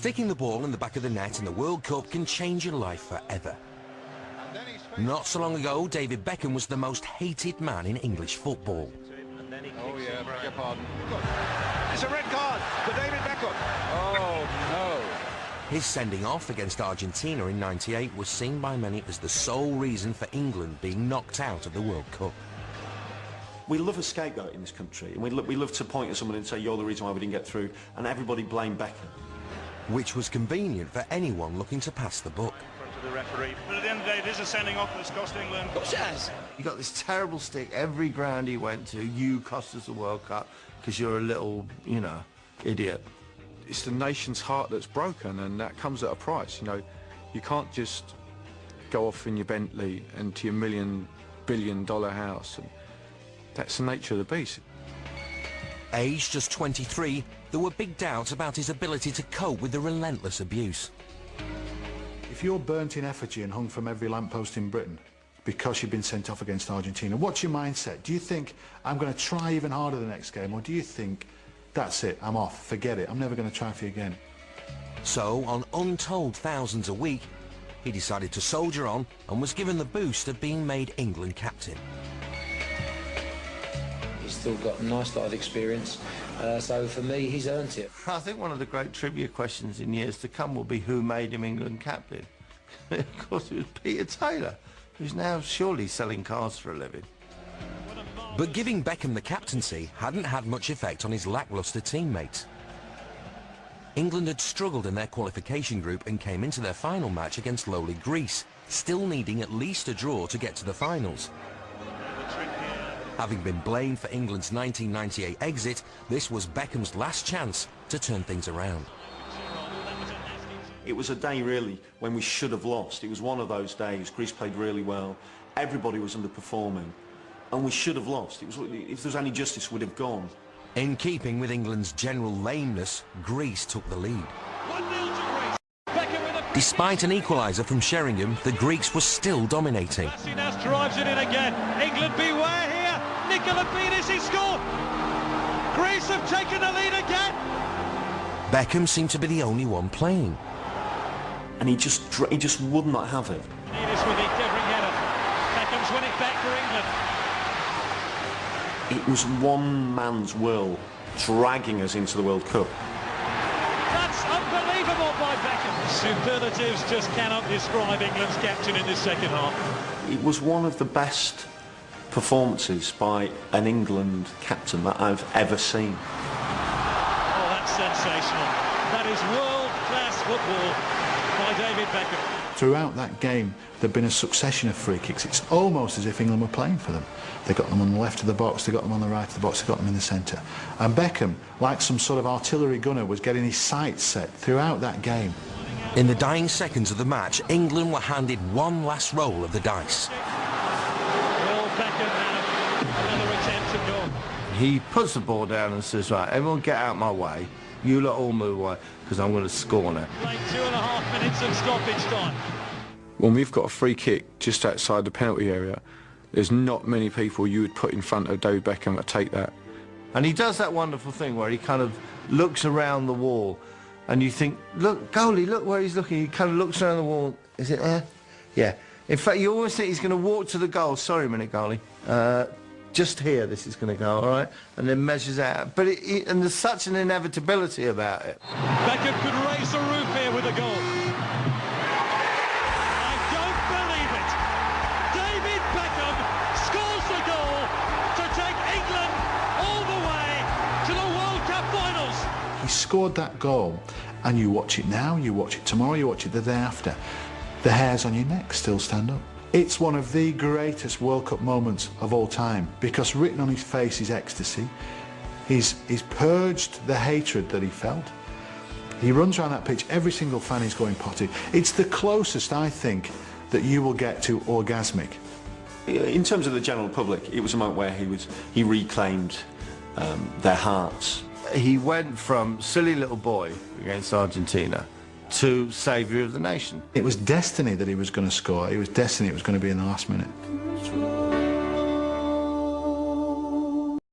Sticking the ball in the back of the net in the World Cup can change your life forever. Not so long ago, David Beckham was the most hated man in English football. Oh yeah, beg your pardon. It's a red card for David Beckham. Oh no. His sending off against Argentina in '98 was seen by many as the sole reason for England being knocked out of the World Cup. We love a scapegoat in this country, and we love to point at someone and say, you're the reason why we didn't get through, and everybody blame Beckham. Which was convenient for anyone looking to pass the buck. The referee. But at the end of the day, it is a sending off that's cost England. Of course it has. You got this terrible stick every ground he went to. You cost us the World Cup because you're a little, you know, idiot. It's the nation's heart that's broken, and that comes at a price. You know, you can't just go off in your Bentley and to your billion-dollar house. And that's the nature of the beast. Aged just 23, there were big doubts about his ability to cope with the relentless abuse. If you're burnt in effigy and hung from every lamppost in Britain because you've been sent off against Argentina, what's your mindset? Do you think, I'm going to try even harder the next game, or do you think, that's it, I'm off, forget it, I'm never going to try for you again? So, on untold thousands a week, he decided to soldier on and was given the boost of being made England captain. He's still got a nice lot of experience, so for me, he's earned it. I think one of the great trivia questions in years to come will be who made him England captain. Of course, it was Peter Taylor, who's now surely selling cars for a living. But giving Beckham the captaincy hadn't had much effect on his lacklustre teammates. England had struggled in their qualification group and came into their final match against lowly Greece, still needing at least a draw to get to the finals. Having been blamed for England's 1998 exit, this was Beckham's last chance to turn things around. It was a day, really, when we should have lost. It was one of those days. Greece played really well. Everybody was underperforming. And we should have lost. It was, if there was any justice, we'd have gone. In keeping with England's general lameness, Greece took the lead. Despite an equaliser from Sheringham, the Greeks were still dominating. Now drives it in again. England beware here. Nicola Beanis, he scored. Greece have taken the lead again. Beckham seemed to be the only one playing. And he just would not have it. Beanis with the covering header. Beckham's won it back for England. It was one man's will dragging us into the World Cup. That's unbelievable by Beckham. Superlatives just cannot describe England's captain in this second half. It was one of the best performances by an England captain that I've ever seen. Oh, that's sensational. That is world-class football by David Beckham. Throughout that game, there'd been a succession of free kicks. It's almost as if England were playing for them. They got them on the left of the box, they got them on the right of the box, they got them in the centre. And Beckham, like some sort of artillery gunner, was getting his sights set throughout that game. In the dying seconds of the match, England were handed one last roll of the dice. Will Beckham have another attempt at goal? He puts the ball down and says, right, everyone get out my way. You lot all move away, because I'm going to score now. Played 2.5 minutes of stoppage time. When we've got a free kick just outside the penalty area, there's not many people you would put in front of David Beckham to take that. And he does that wonderful thing where he kind of looks around the wall and you think, look, goalie, look where he's looking. He kind of looks around the wall. Is it there? Yeah. In fact, you always think he's going to walk to the goal. Sorry a minute, goalie. Just here this is going to go, all right? And then measures out. But and there's such an inevitability about it. Beckham could raise the roof here with a goal. I don't believe it. David Beckham scores the goal to take England all the way to the World Cup finals. He scored that goal, and you watch it now, you watch it tomorrow, you watch it the day after. The hairs on your neck still stand up. It's one of the greatest World Cup moments of all time, because written on his face is ecstasy. He's purged the hatred that he felt. He runs around that pitch, every single fan is going potty. It's the closest, I think, that you will get to orgasmic. In terms of the general public, it was a moment where he reclaimed their hearts. He went from silly little boy against Argentina to saviour of the nation. It was destiny that he was going to score. It was destiny it was going to be in the last minute.